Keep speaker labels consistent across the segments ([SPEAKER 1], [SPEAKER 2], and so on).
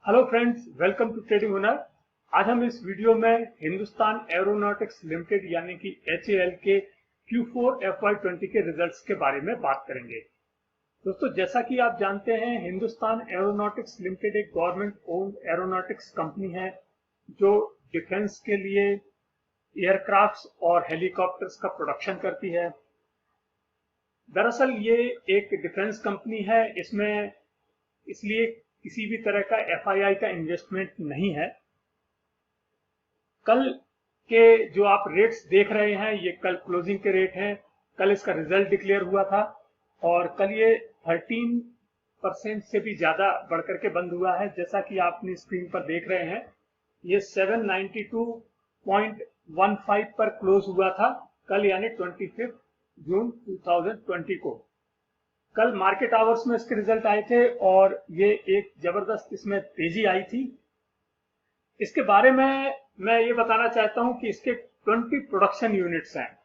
[SPEAKER 1] Hello friends, welcome to trading Hunar. आज हम इस वीडियो में हिंदुस्तान एरोनॉटिक्स लिमिटेड यानी कि HAL के Q4 FY20 के रिजल्ट्स के बारे में बात करेंगे। दोस्तों, जैसा कि आप जानते हैं, हिंदुस्तान एरोनॉटिक्स लिमिटेड एक गवर्नमेंट ओन्ड एरोनॉटिक्स कंपनी है जो डिफेंस के लिए एयरक्राफ्ट्स और हेलीकॉप्टर्स का प्रोडक्शन करती है। दरअसल ये एक डिफेंस कंपनी है, इसमें इसलिए किसी भी तरह का FII का इन्वेस्टमेंट नहीं है। कल के जो आप रेट्स देख रहे हैं, ये कल क्लोजिंग के रेट हैं। कल इसका रिजल्ट डिक्लेयर हुआ था और कल ये 13% से भी ज्यादा बढ़कर के बंद हुआ है। जैसा कि आप अपनी स्क्रीन पर देख रहे हैं, ये 792.15 पर क्लोज हुआ था कल, यानी 25 जून 2020 को। कल मार्केट आवर्स में इसके रिजल्ट आए थे और ये एक जबरदस्त इसमें तेजी आई थी। इसके बारे में मैं ये बताना चाहता हूं कि इसके 20 प्रोडक्शन यूनिट्स हैं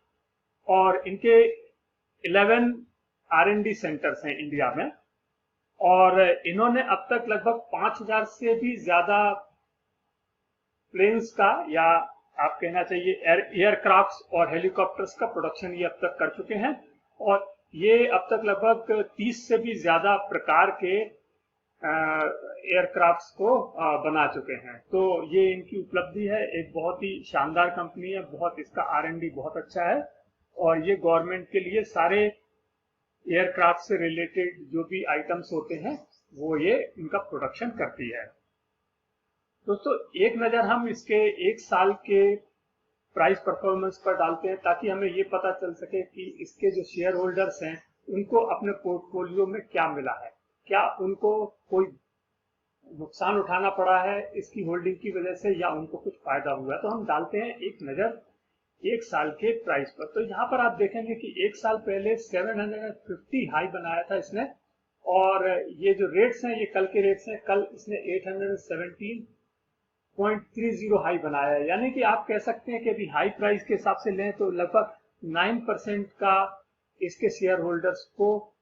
[SPEAKER 1] और इनके 11 R&D सेंटर्स हैं इंडिया में, और इन्होंने अब तक लगभग 5000 से भी ज्यादा प्लेन्स का, या आप कहना चाहिए एयरक्राफ्ट्स और हेलीकॉप्टर्स का प्रोडक्शन ये अब तक कर चुके हैं। और ये अब तक लगभग 30 से भी ज्यादा प्रकार के एयरक्राफ्ट्स को बना चुके हैं। तो ये इनकी उपलब्धि है। एक बहुत ही शानदार कंपनी है, बहुत इसका R&D बहुत अच्छा है और ये गवर्नमेंट के लिए सारे एयरक्राफ्ट से रिलेटेड जो भी आइटम्स होते हैं वो ये इनका प्रोडक्शन करती है। दोस्तों, एक नजर हम इसके एक साल के प्राइस परफॉर्मेंस पर डालते हैं ताकि हमें ये पता चल सके कि इसके जो शेयर होल्डर्स हैं उनको अपने पोर्टफोलियो में क्या मिला है, क्या उनको कोई नुकसान उठाना पड़ा है इसकी होल्डिंग की वजह से, या उनको कुछ फायदा हुआ है। तो हम डालते हैं एक नजर एक साल के प्राइस पर। तो यहाँ पर आप देखेंगे कि एक साल पहले 750 हाई बनाया था इसने, और ये जो रेट्स हैं ये कल के रेट्स हैं। कल इसने 817.30 हाई बनाया है, यानी कि आप कह सकते हैं कि अभी हाई प्राइस के हिसाब से लें तो लगभग 9% का इसके शेयर होल्डर्स को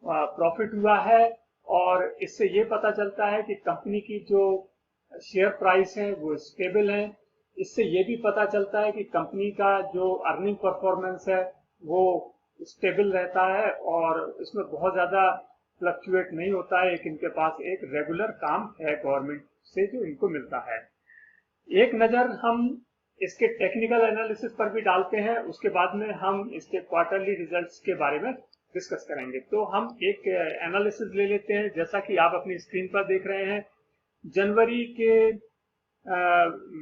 [SPEAKER 1] प्रॉफिट हुआ है। और इससे ये पता चलता है कि कंपनी की जो शेयर प्राइस है वो स्टेबल है। इससे ये भी पता चलता है कि कंपनी का जो अर्निंग परफॉर्मेंस है वो स्टेबल रहता है और इसमें बहुत ज्यादा फ्लक्चुएट नहीं होता है। एक इनके पास एक रेगुलर काम है गवर्नमेंट से जो इनको मिलता है। एक नजर हम इसके टेक्निकल एनालिसिस पर भी डालते हैं, उसके बाद में हम इसके क्वार्टरली रिजल्ट्स के बारे में डिस्कस करेंगे। तो हम एक एनालिसिस ले लेते हैं। जैसा कि आप अपनी स्क्रीन पर देख रहे हैं, जनवरी के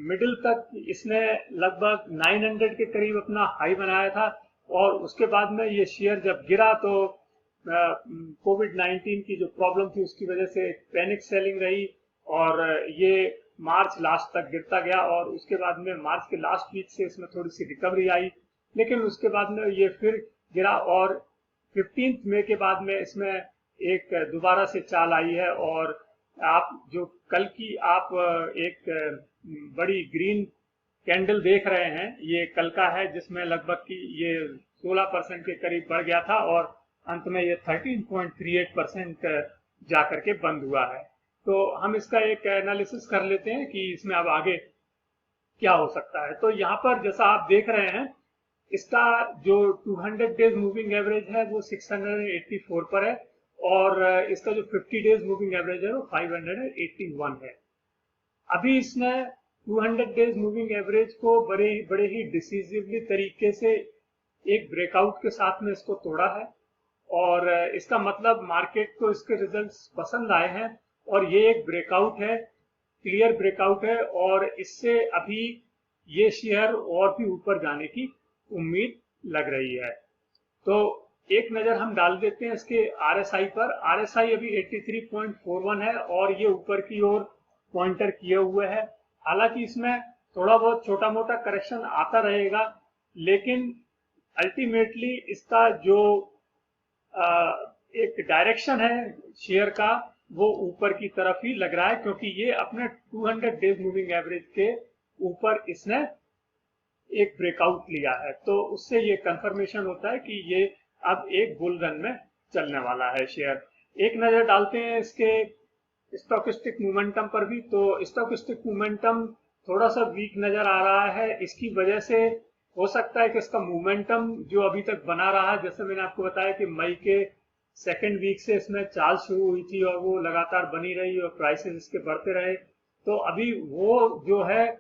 [SPEAKER 1] मिडिल तक इसने लगभग 900 के करीब अपना हाई बनाया था, और उसके बाद में ये शेयर जब गिरा तो कोविड-19 की जो प्रॉब्लम थी उसकी वजह से पैनिक सेलिंग रही और ये मार्च लास्ट तक गिरता गया। और उसके बाद में मार्च के लास्ट वीक से इसमें थोड़ी सी रिकवरी आई, लेकिन उसके बाद में ये फिर गिरा और 15 मई के बाद में इसमें एक दोबारा से चाल आई है। और आप जो कल की आप एक बड़ी ग्रीन कैंडल देख रहे हैं, ये कल का है, जिसमें लगभग की ये 16% के करीब बढ़ गया था और अंत में ये 13.38% जाकर के बंद हुआ है। तो हम इसका एक एनालिसिस कर लेते हैं कि इसमें अब आगे क्या हो सकता है। तो यहाँ पर जैसा आप देख रहे हैं, इसका जो 200 डेज मूविंग एवरेज है वो 684 पर है और इसका जो 50 डेज मूविंग एवरेज है वो 581 है। अभी इसने 200 डेज मूविंग एवरेज को बड़े ही डिसीजिवली तरीके से एक ब्रेकआउट के साथ में इसको तोड़ा है, और इसका मतलब मार्केट को इसके रिजल्ट्स पसंद आए हैं और ये एक ब्रेकआउट है, क्लियर ब्रेकआउट है, और इससे अभी ये शेयर और भी ऊपर जाने की उम्मीद लग रही है। तो एक नजर हम डाल देते हैं इसके RSI पर। RSI अभी 83.41 है और ये ऊपर की ओर पॉइंटर किए हुए है। हालांकि इसमें थोड़ा बहुत छोटा मोटा करेक्शन आता रहेगा, लेकिन अल्टीमेटली इसका जो एक डायरेक्शन है शेयर का वो ऊपर की तरफ ही लग रहा है, क्योंकि ये अपने 200 डेज मूविंग एवरेज के ऊपर इसने एक ब्रेकआउट लिया है। तो उससे ये कंफर्मेशन होता है कि ये अब एक बुल रन में चलने वाला है शेयर। एक नजर डालते हैं इसके स्टॉकिस्टिक मोमेंटम पर भी। तो स्टॉकिस्टिक मोमेंटम थोड़ा सा वीक नजर आ रहा है। इसकी वजह से हो सकता है कि इसका मोमेंटम जो अभी तक बना रहा, जैसे मैंने आपको बताया कि मई के सेकेंड वीक से इसमें चाल शुरू हुई थी और वो लगातार बनी रही और प्राइसेस इसके बढ़ते रहे। तो अभी वो जो है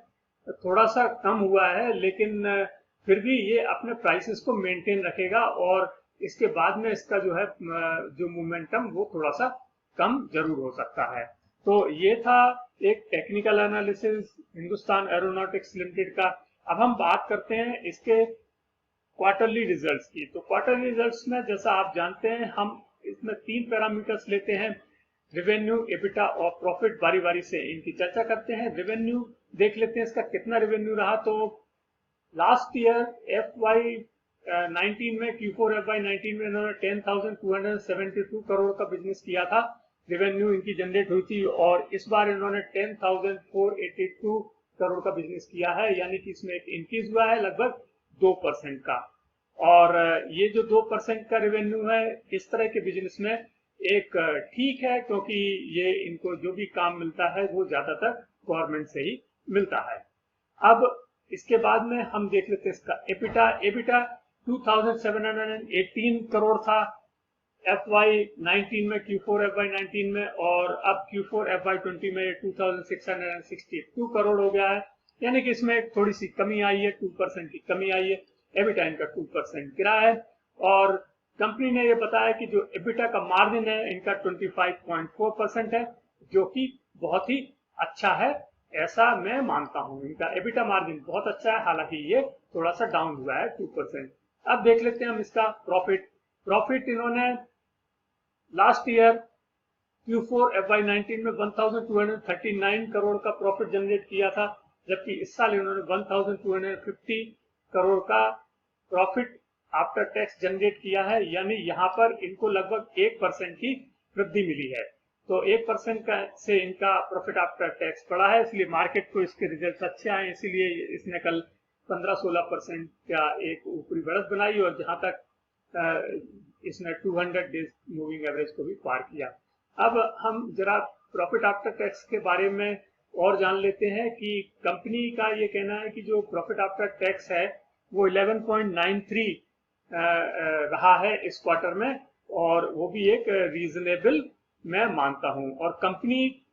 [SPEAKER 1] थोड़ा सा कम हुआ है, लेकिन फिर भी ये अपने प्राइसेस को मेंटेन रखेगा और इसके बाद में इसका जो है जो मोमेंटम वो थोड़ा सा कम जरूर हो सकता है। तो ये था एक technical analysis Hindustan aeronautics limited का। अब हम बात करते हैं इसके क्वार्टरली रिजल्ट्स की। तो क्वार्टरली रिजल्ट्स में जैसा आप जानते हैं हम इसमें 3 पैरामीटर्स लेते हैं, रेवेन्यू, एबिटा और प्रॉफिट। बारी बारी से इनकी चर्चा करते हैं। रेवेन्यू देख लेते हैं इसका कितना रेवेन्यू रहा। तो लास्ट ईयर FY 19 में, Q4 FY 19 में इन्होंने 10,272 करोड़ का बिजनेस किया था, रेवेन्यू इनकी जनरेट हुई थी। और इस बार इन्होंने 10,482 करोड़ का बिजनेस किया है, यानी कि इसमें एक इंक्रीज हुआ है लगभग 2% का। और ये जो 2% का रेवेन्यू है इस तरह के बिजनेस में एक ठीक है, क्योंकि ये इनको जो भी काम मिलता है वो ज्यादातर गवर्नमेंट से ही मिलता है। अब इसके बाद में हम देख लेते हैं इसका एबिटा। एबिटा 2,718 करोड़ था FY 19 में, Q4 FY 19 में, और अब Q4 FY 20 में 2,662 करोड़ हो गया है, यानी कि इसमें थोड़ी सी कमी आई है, 2% की कमी आई है। एबिटा इनका 2% गिरा है। और कंपनी ने ये बताया कि जो एबिटा का मार्जिन है इनका 25.4% है, जो कि बहुत ही अच्छा है, ऐसा मैं मानता हूं। इनका एबिटा मार्जिन बहुत अच्छा है, हालांकि ये थोड़ा सा डाउन हुआ है 2%। अब देख लेते हैं हम इसका प्रॉफिट। प्रॉफिट इन्होंने लास्ट ईयर Q4 FY 19 में 1,239 करोड़ का प्रॉफिट जनरेट किया था, जबकि इस साल इन्होंने 1,250 करोड़ का प्रॉफिट आफ्टर टैक्स जनरेट किया है, यानी यहाँ पर इनको लगभग 1% की वृद्धि मिली है। तो 1% का से इनका प्रॉफिट आफ्टर टैक्स बढ़ा है, इसलिए मार्केट को इसके रिजल्ट अच्छे आए, इसीलिए इसने कल 15-16% का एक ऊपरी बढ़त बनाई और जहां तक इसने 200 डेज मूविंग एवरेज को भी पार किया। अब हम जरा प्रॉफिट आफ्टर टैक्स के बारे में और जान लेते हैं कि कंपनी का ये कहना है कि जो प्रॉफिट आफ्टर टैक्स है वो 11.93 रहा है इस क्वार्टर में, और वो भी एक रीजनेबल मैं मानता हूं। और कंपनी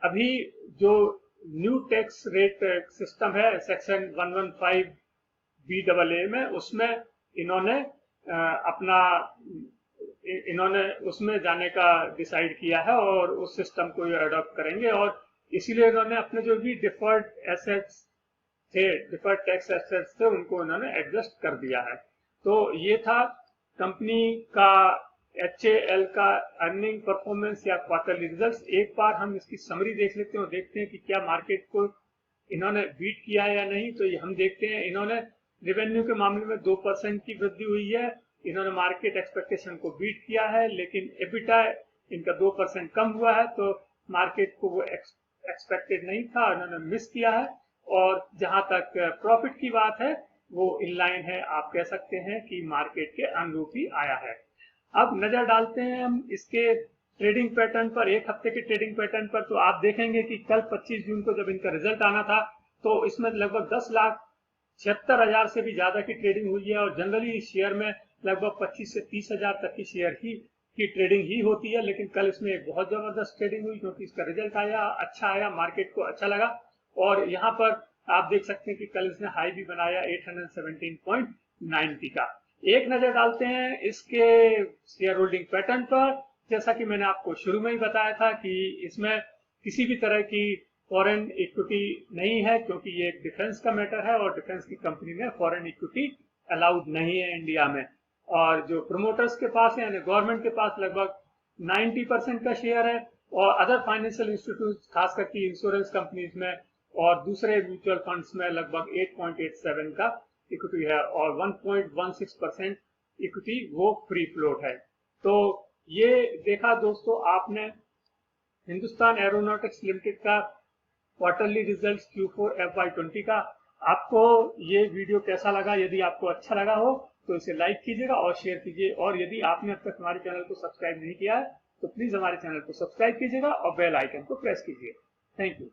[SPEAKER 1] अभी जो न्यू टैक्स रेट सिस्टम है सेक्शन 115BAA में, उसमें इन्होंने उसमें जाने का डिसाइड किया है और उस सिस्टम को ये अडॉप्ट करेंगे। और इसीलिए इन्होंने अपने जो भी डिफर्ड टैक्स एसेट्स थे उनको इन्होंने एडजस्ट कर दिया है। तो ये था कंपनी का HAL का अर्निंग परफॉर्मेंस या क्वार्टरली रिजल्ट्स। एक बार हम इसकी समरी देख लेते हैं और देखते हैं कि क्या मार्केट को इन्होंने बीट किया है या नहीं। तो ये हम देखते हैं, इन्होंने रेवेन्यू के मामले में 2% की वृद्धि हुई है, इन्होंने मार्केट एक्सपेक्टेशन को बीट किया है, लेकिन एबिटा इनका 2% कम हुआ है, तो मार्केट को वो एक्सपेक्टेड नहीं था, इन्होंने मिस किया है। और जहां तक प्रॉफिट की बात है वो इनलाइन है, आप कह सकते हैं कि मार्केट के अनुरूप ही आया है। अब नजर डालते हैं हम इसके ट्रेडिंग पैटर्न पर, एक हफ्ते के ट्रेडिंग पैटर्न पर। तो आप देखेंगे कि कल 25 जून को जब इनका रिजल्ट आना था तो इसमें लगभग 10,76,000 से भी ज्यादा की ट्रेडिंग हुई है, और जनरली इस शेयर में लगभग 25 से 30 हजार तक की शेयर की ट्रेडिंग ही होती है। लेकिन कल इसमें एक बहुत जबरदस्त ट्रेडिंग हुई, क्योंकि इसका रिजल्ट अच्छा आया, मार्केट को अच्छा लगा। और यहाँ पर आप देख सकते हैं कि कल इसने हाई भी बनाया 817.90 का। एक नजर डालते हैं इसके शेयर होल्डिंग पैटर्न पर। जैसा कि मैंने आपको शुरू में ही बताया था कि इसमें किसी भी तरह की फॉरेन इक्विटी नहीं है, क्योंकि ये एक डिफेंस का मैटर है और डिफेंस की कंपनी में फॉरेन इक्विटी अलाउड नहीं है इंडिया में। और जो प्रमोटर्स के पास है यानी गवर्नमेंट के पास लगभग 90% का शेयर है, और अदर फाइनेंशियल इंस्टीट्यूट खास करके इंश्योरेंस कंपनीज में और दूसरे म्यूचुअल फंड्स में लगभग 8.87 का इक्विटी है, और 1.16% इक्विटी वो फ्री फ्लोट है। तो ये देखा दोस्तों आपने हिंदुस्तान एरोनॉटिक्स लिमिटेड का क्वार्टरली रिजल्ट्स Q4 FY 20 का। आपको ये वीडियो कैसा लगा? यदि आपको अच्छा लगा हो तो इसे लाइक कीजिएगा और शेयर कीजिए, और यदि आपने अब तक हमारे चैनल को सब्सक्राइब नहीं किया है तो प्लीज हमारे चैनल को सब्सक्राइब कीजिएगा और बेल आइकन को प्रेस कीजिए। Thank you.